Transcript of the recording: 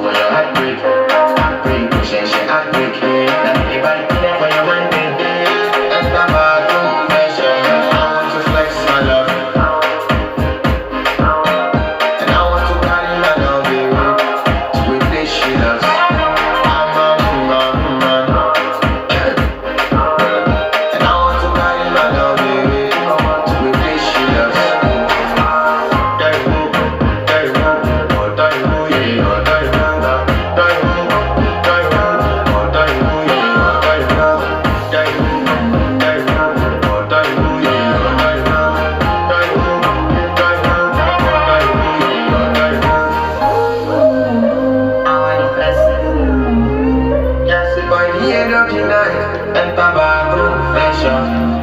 When your heart break, she heart break. That the body there for your mind, and the bathroom pressure. I want to flex my love, and I want to carry my love away to a place she loves. I'm a man, and I want to carry my love away to a place she loves. By the end of the night, and Baba, don't pressure.